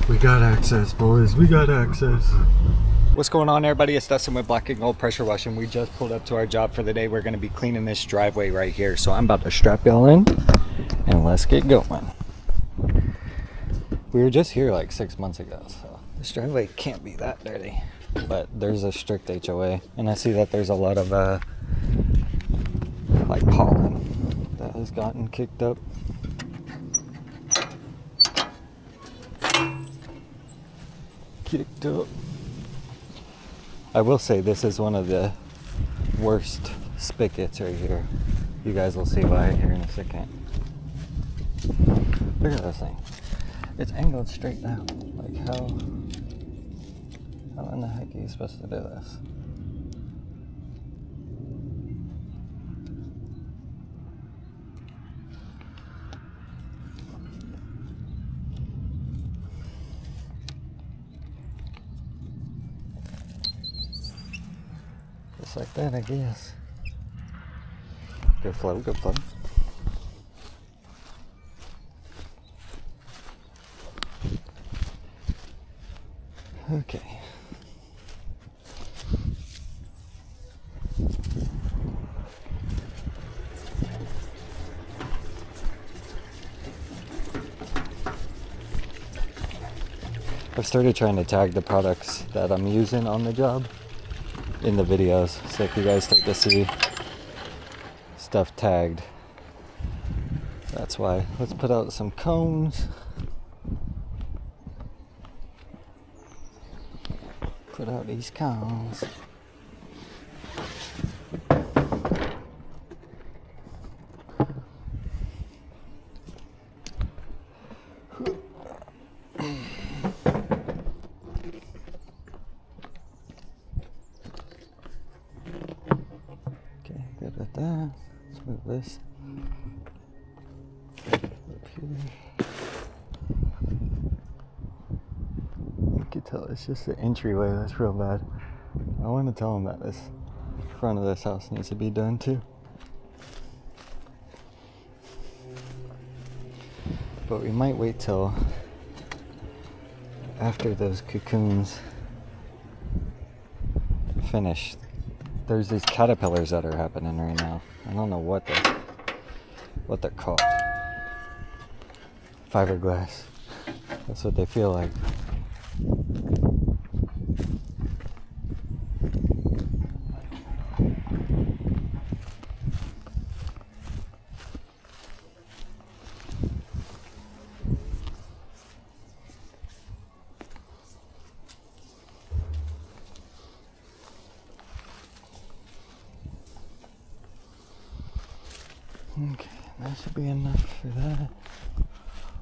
We got access, boys. We got access. What's going on, everybody? It's Dustin with Black and Gold Pressure Washing. We just pulled up to our job for the day. We're going to be cleaning this driveway right here. So I'm about to strap y'all in and let's get going. We were just here like 6 months ago, so this driveway can't be that dirty. But there's a strict HOA, and I see that there's a lot of like pollen that has gotten kicked up. I will say this is one of the worst spigots right here. You guys will see why here in a second. Look at this thing. It's angled straight down. Like how in the heck are you supposed to do this? Just like that, I guess. Good flow, good flow. Okay. I've started trying to tag the products that I'm using on the job in the videos, so if you guys start to see stuff tagged, that's why. Let's put out some cones. Put out these cones. Okay, good with that. Let's move this up here. You can tell it's just the entryway that's real bad. I want to tell them that this front of this house needs to be done too. But we might wait till after those cocoons finish. There's these caterpillars that are happening right now. I don't know what they're called. Fiberglass. That's what they feel like. Okay, that should be enough for that.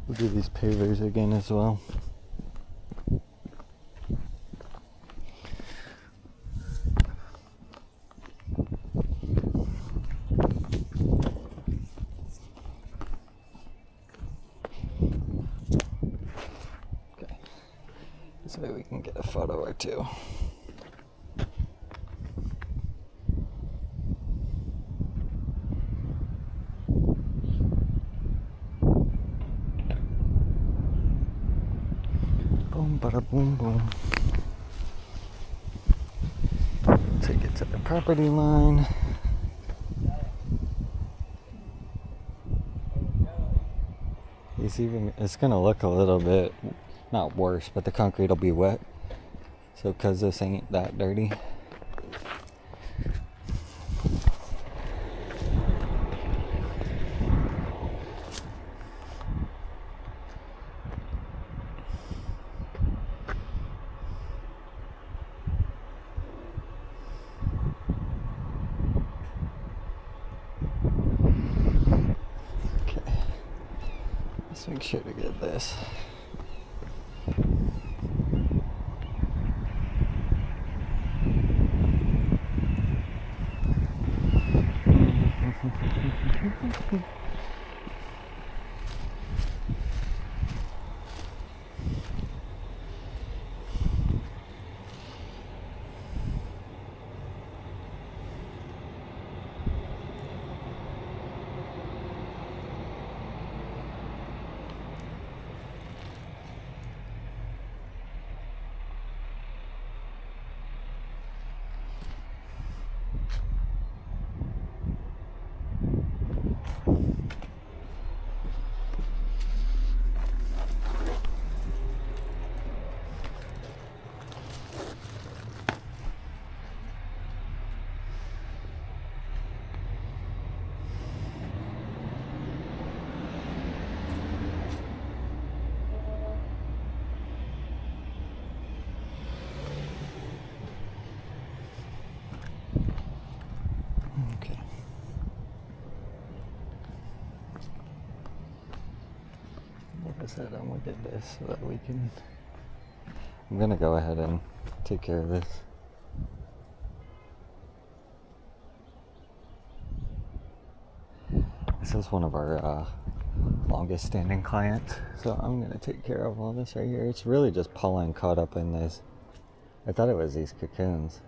We'll do these pavers again as well. Okay, this way we can get a photo or two. Boom, bada boom, boom. Take it to the property line. It's gonna look a little bit, not worse, but the concrete will be wet. So, cause this ain't that dirty. Let's make sure to get this. Okay. Like I said, I'm gonna get this so that we can. I'm gonna go ahead and take care of this. This is one of our longest standing clients, so I'm gonna take care of all this right here. It's really just pollen caught up in this. I thought it was these cocoons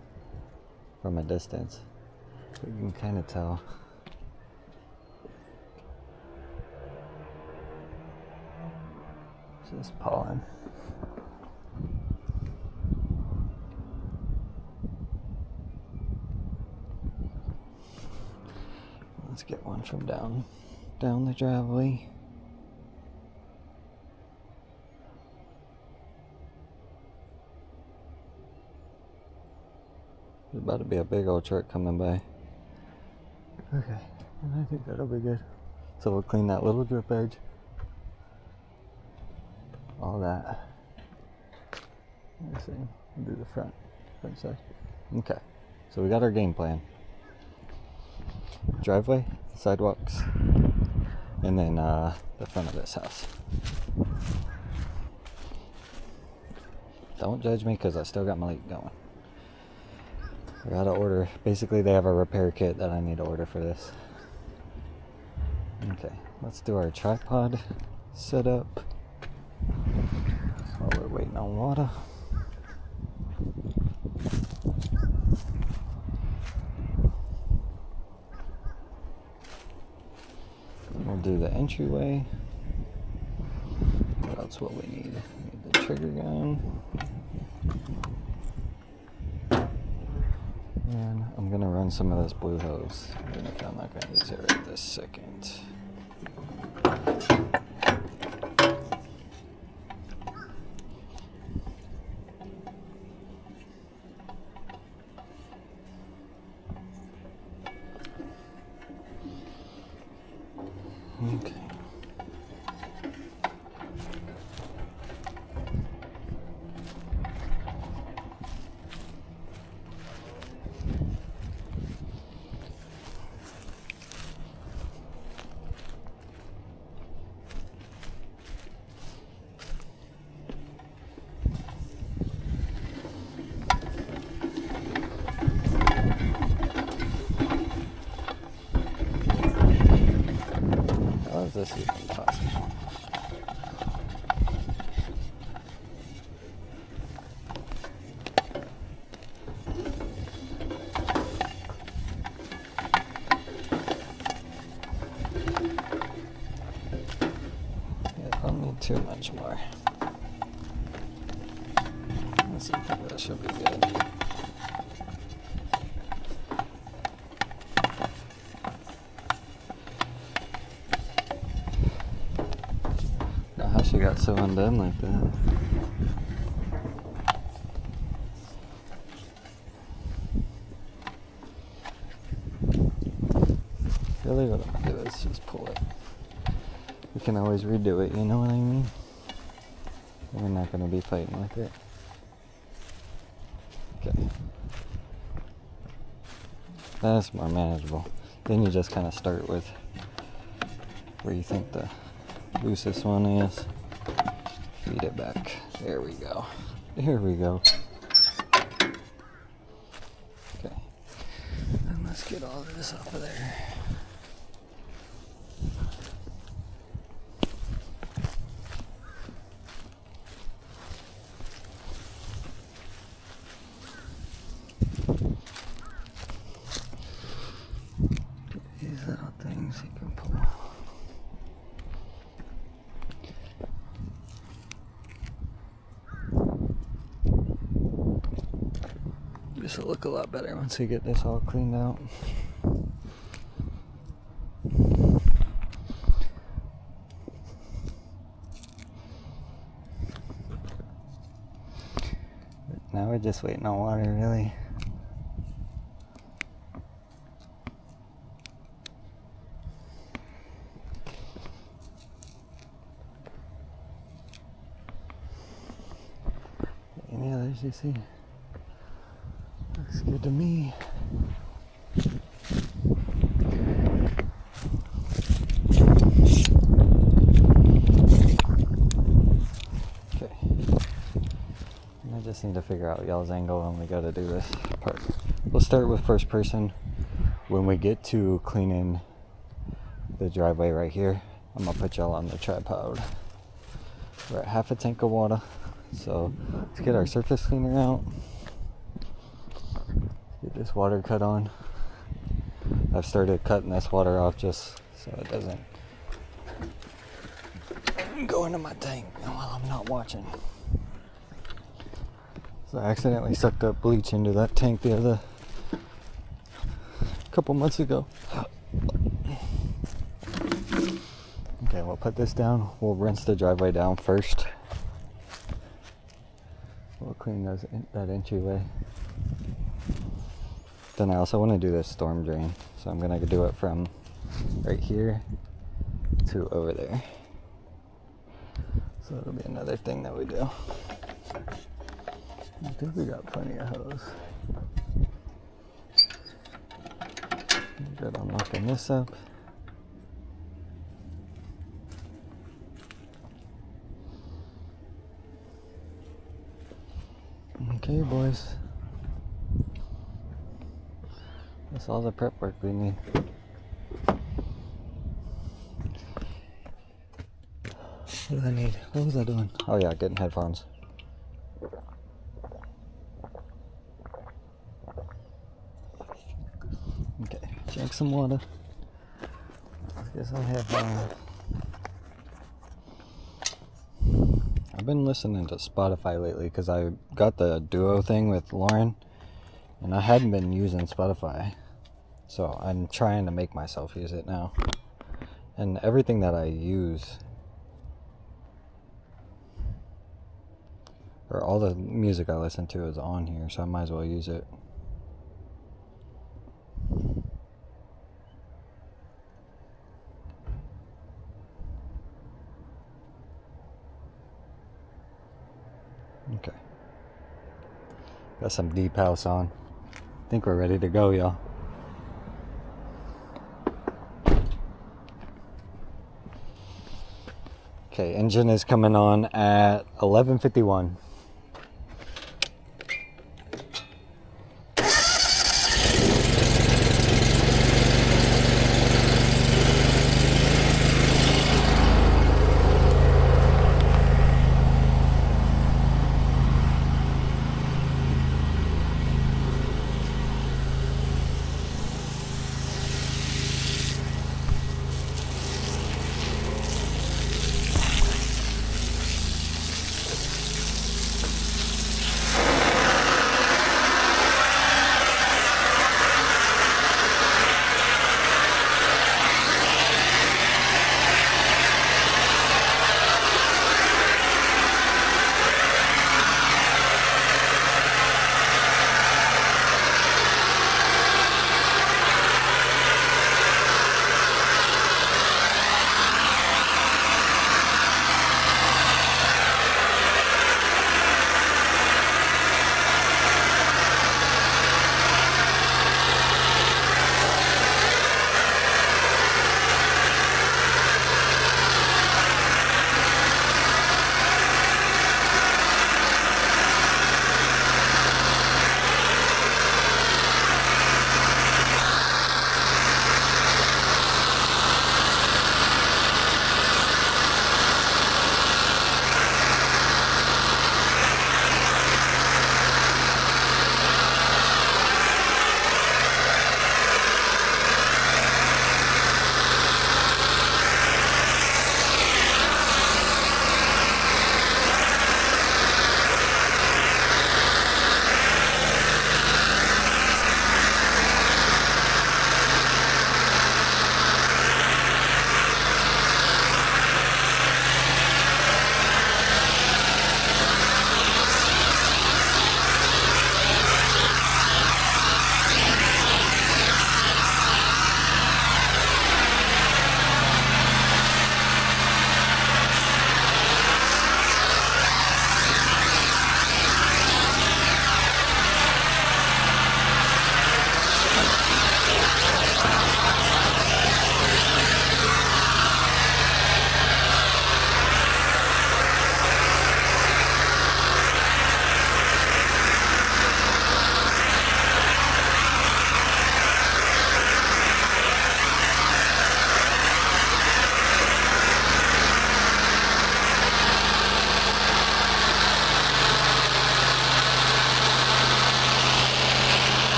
from a distance, but you can kind of tell. It's just pollen. Let's get one from down the driveway. There's about to be a big old truck coming by. Okay, and I think that'll be good. So we'll clean that little drip edge. All that. Let's see. We'll do the front side. Okay, so we got our game plan. Driveway, sidewalks, and then the front of this house. Don't judge me because I still got my light going. I gotta order. Basically, they have a repair kit that I need to order for this. Okay, let's do our tripod setup while we're waiting on water. We'll do the entryway. What else will we need? We need the trigger gun. And I'm gonna run some of this blue hose, even if I'm not gonna use it right this second. Okay. How is this even possible? Yeah, don't need too much more. Let's see, that should be good. How she got so undone like that? Really, what I'm gonna do is just pull it. We can always redo it, you know what I mean? We're not gonna be fighting with it. Okay. That's more manageable. Then you just kind of start with where you think the loosest one is. Feed it back. There we go. There we go. Okay. And let's get all this off of there. These little things you can pull. This will look a lot better once we get this all cleaned out. Now we're just waiting on water, really. Any others you see? Looks good to me. Okay. I just need to figure out y'all's angle when we gotta do this part. We'll start with first person. When we get to cleaning the driveway right here, I'm gonna put y'all on the tripod. We're at half a tank of water, so let's get our surface cleaner out. Get this water cut on. I've started cutting this water off just so it doesn't go into my tank while I'm not watching. So I accidentally sucked up bleach into that tank the other couple months ago. Okay, we'll put this down. We'll rinse the driveway down first. We'll clean that entryway. Then I also want to do this storm drain. So I'm going to do it from right here to over there. So it'll be another thing that we do. I think we got plenty of hose. Good on locking this up. Okay, boys. That's all the prep work we need. What do I need? What was I doing? Oh yeah, getting headphones. Okay, drink some water. I guess I have I've been listening to Spotify lately because I got the duo thing with Lauren and I hadn't been using Spotify, so I'm trying to make myself use it now. And everything that I use, or all the music I listen to, is on here, so I might as well use it. Okay. Got some deep house on. I think we're ready to go, y'all. Okay, engine is coming on at 11:51.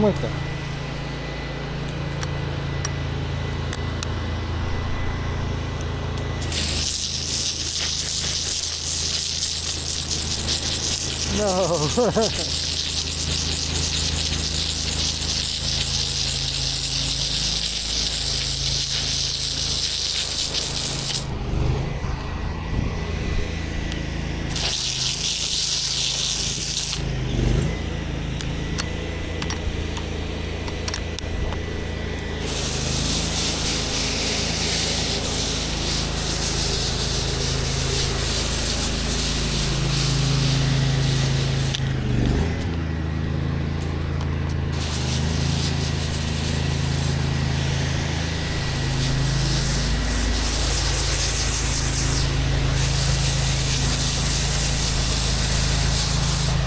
muerto. No.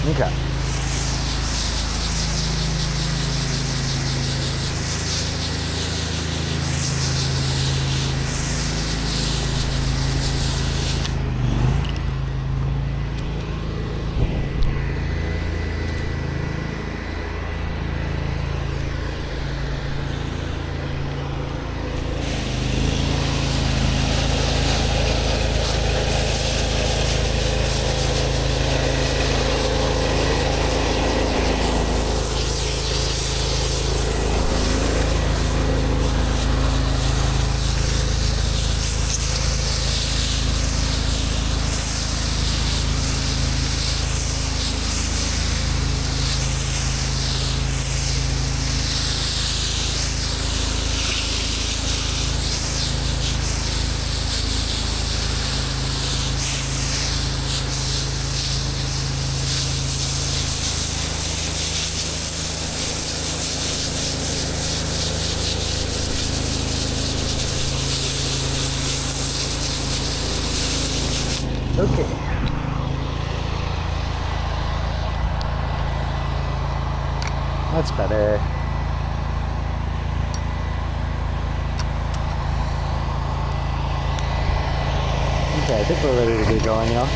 Okay. Okay. That's better. Okay, I think we're ready to get going, y'all.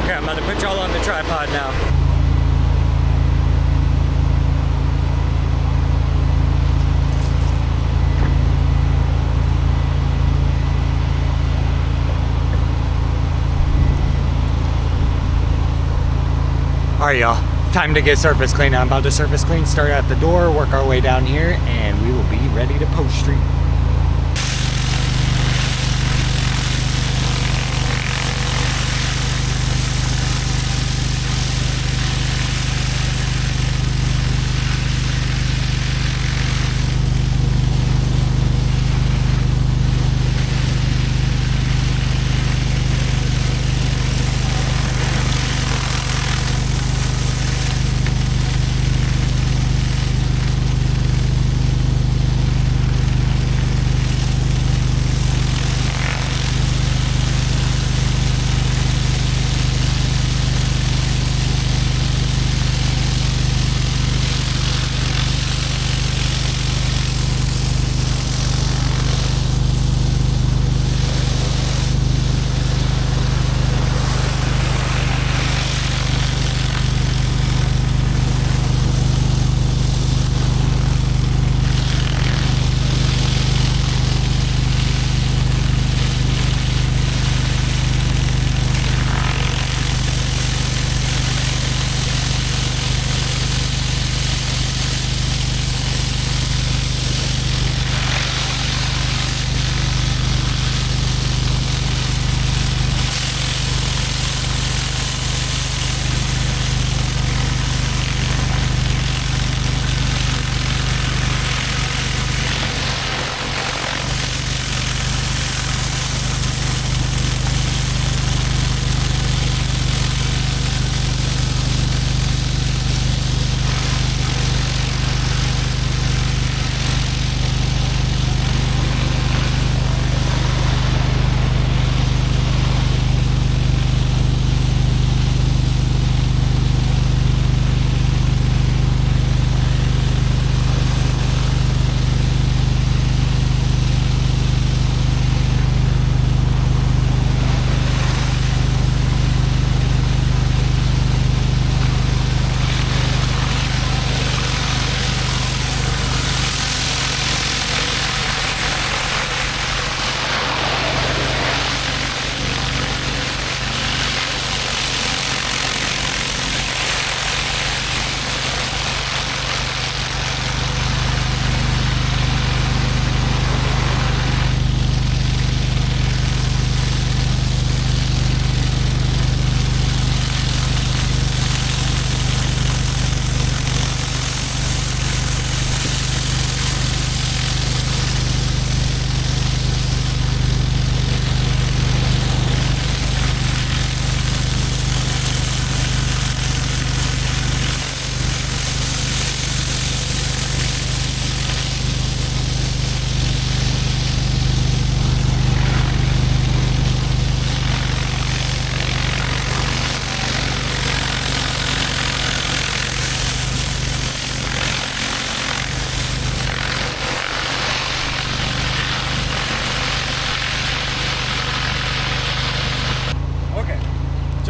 Okay, I'm about to put y'all on the tripod now. Alright, y'all, time to get surface clean. I'm about to surface clean, start at the door, work our way down here, and we will be ready to post street.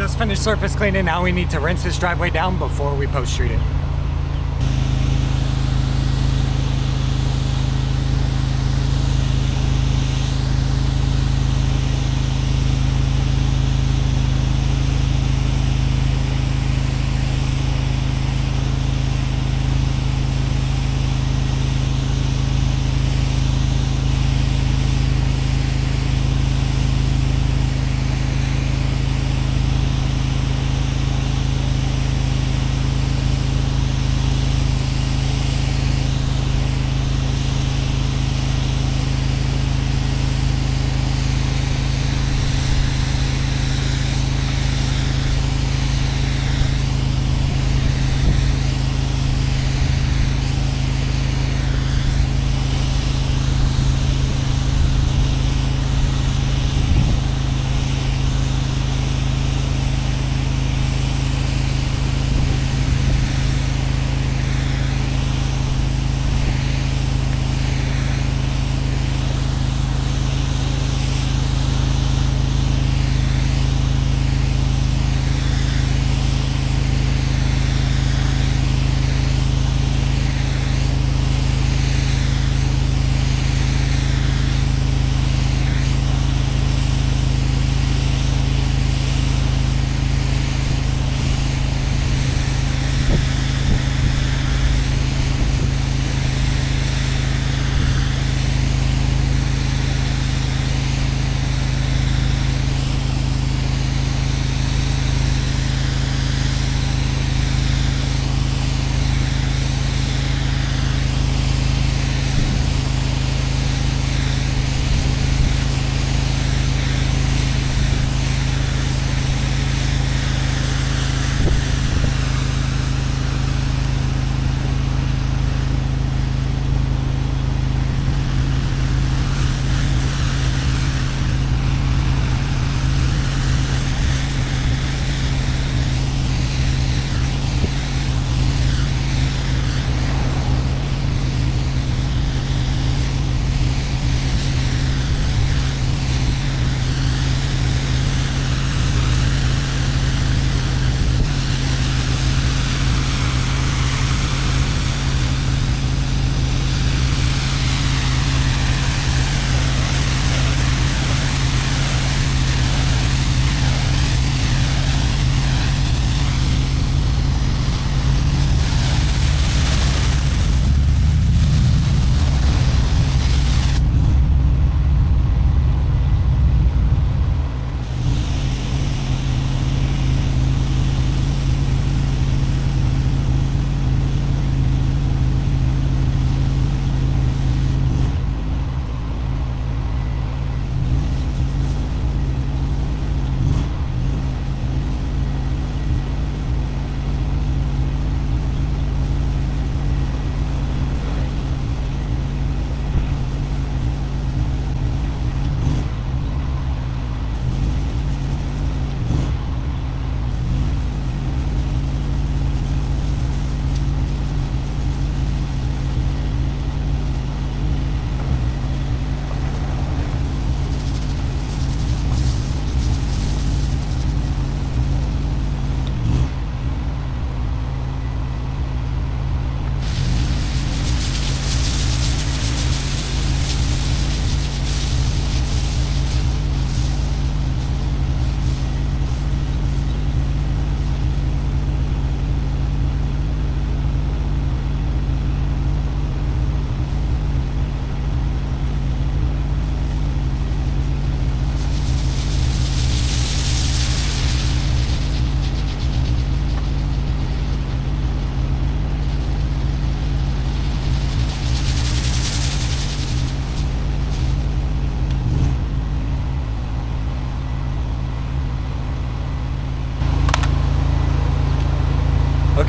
just finished surface cleaning. Now we need to rinse this driveway down before we post street it.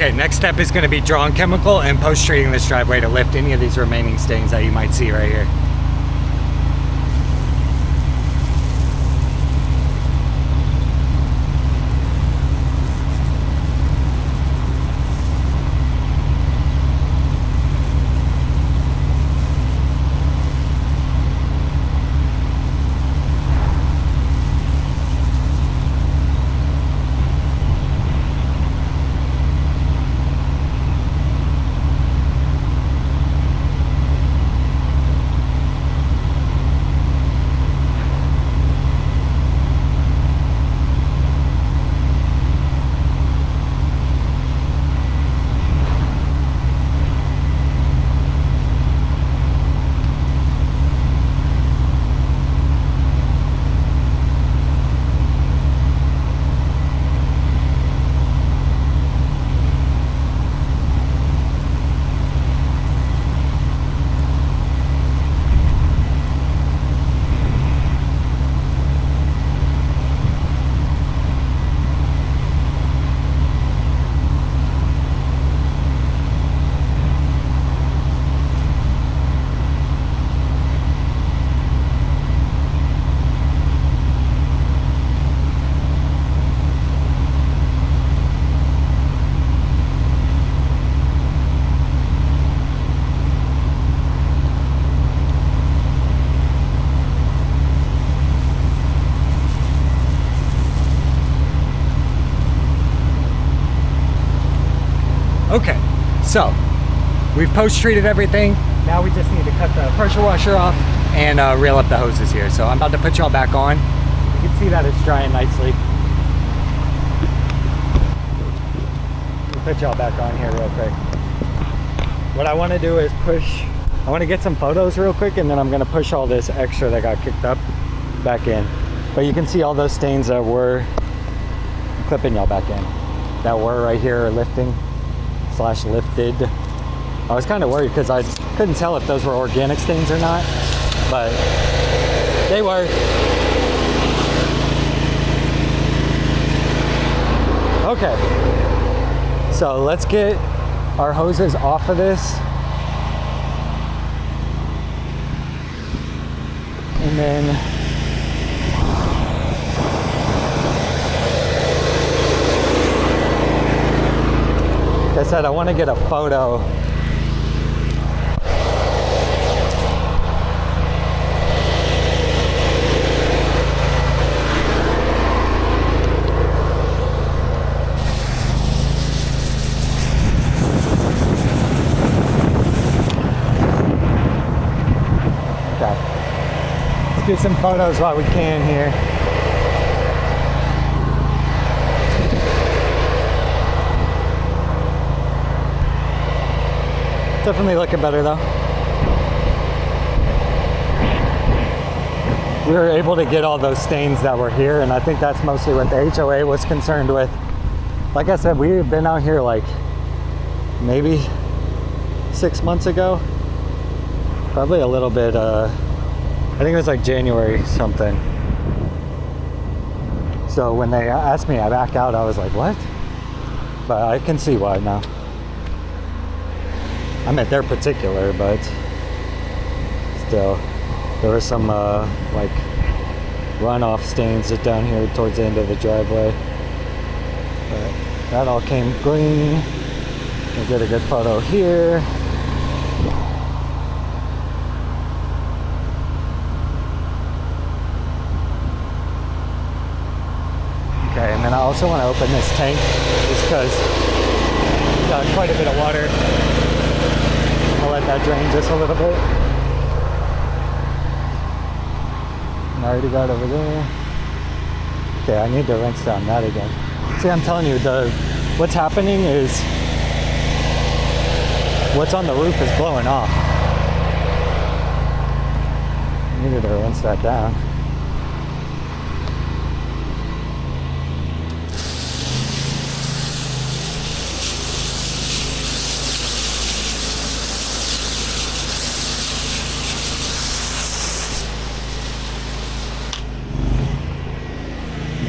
Okay, next step is going to be drawing chemical and post-treating this driveway to lift any of these remaining stains that you might see right here. Okay, so we've post-treated everything. Now we just need to cut the pressure washer off and reel up the hoses here. So I'm about to put y'all back on. You can see that it's drying nicely. Let me put y'all back on here real quick. What I want to do is I want to get some photos real quick, and then I'm going to push all this extra that got kicked up back in. But you can see all those stains that were, I'm clipping y'all back in, that were right here lifted. I was kind of worried because I couldn't tell if those were organic stains or not, but they were. Okay, so let's get our hoses off of this. And then like I said, I want to get a photo. Okay. Let's get some photos while we can here. Definitely looking better though. We were able to get all those stains that were here, and I think that's mostly what the HOA was concerned with. Like I said, we've been out here like maybe 6 months ago. Probably a little bit, I think it was like January something. So when they asked me back out, I was like, what? But I can see why now. I meant they're particular, but still, there were some like runoff stains down here towards the end of the driveway. But that all came green. We'll get a good photo here. Okay, and then I also want to open this tank just because it's got quite a bit of water. I'll let that drain just a little bit. And I already got over there. Okay, I need to rinse down that again. See, I'm telling you, what's happening is what's on the roof is blowing off. I needed to rinse that down.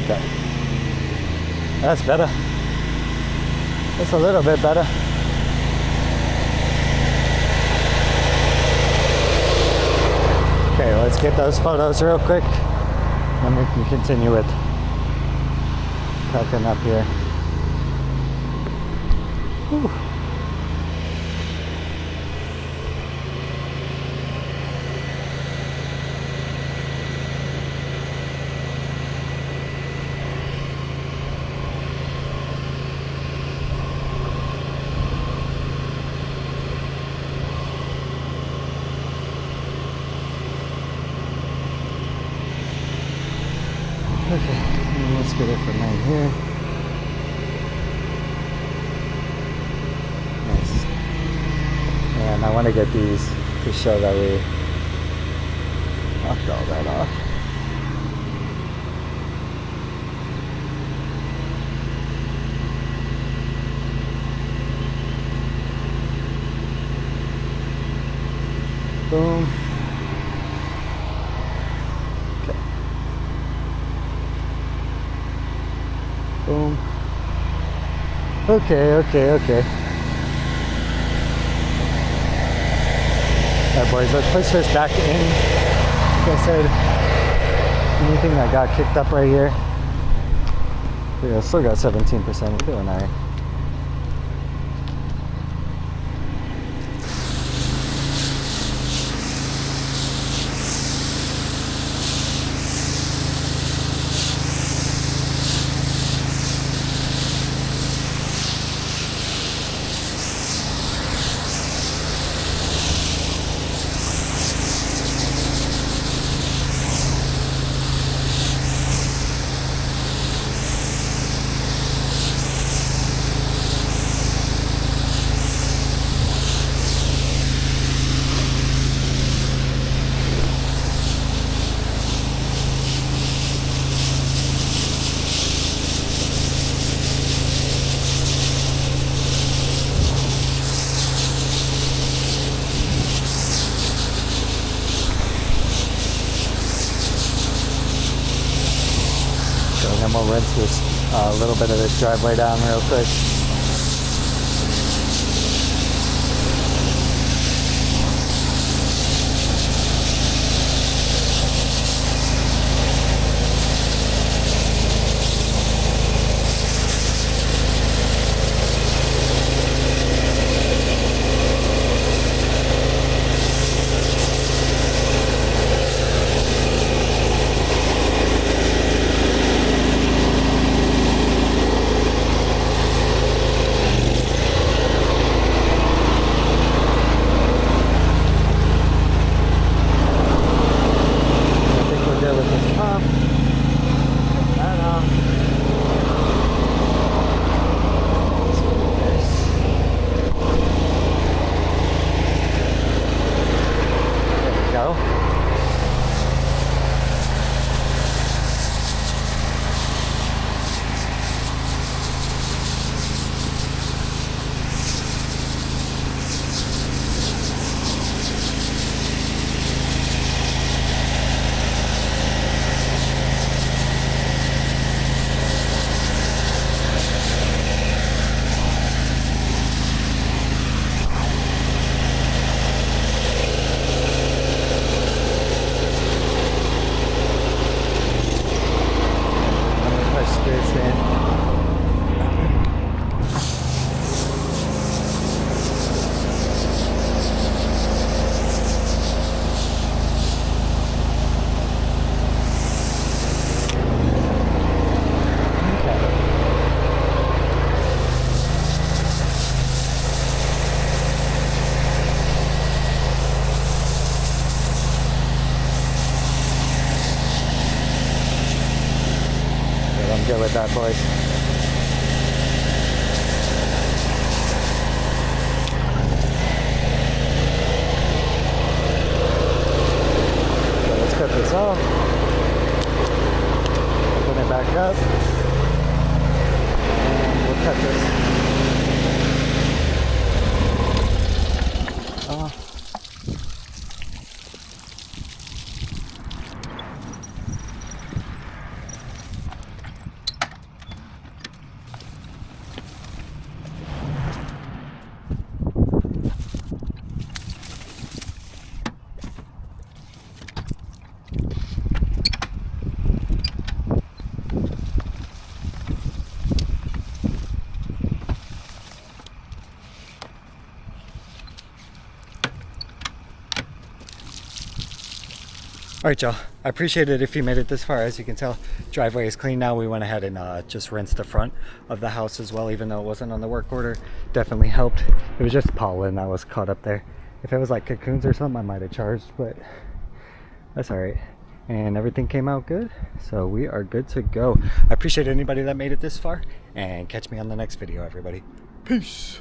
Okay. That's better. That's a little bit better. Okay, let's get those photos real quick, and we can continue with packing up here. Whew. Okay, let's get it from right here. Nice. And I want to get these to show that we knocked all that off. Boom. Boom. Okay. Alright boys, let's push this back in. Like I said, anything that got kicked up right here. We still got 17%, we're doing alright. then we'll rinse this a little bit of this driveway down real quick. Good with that, boys. So let's cut this off. Open it back up. And we'll cut this off. Alright y'all, I appreciate it if you made it this far. As you can tell, driveway is clean now. We went ahead and just rinsed the front of the house as well, even though it wasn't on the work order. Definitely helped. It was just pollen that was caught up there. If it was like cocoons or something, I might have charged, but that's alright. And everything came out good, so we are good to go. I appreciate anybody that made it this far, and catch me on the next video, everybody. Peace!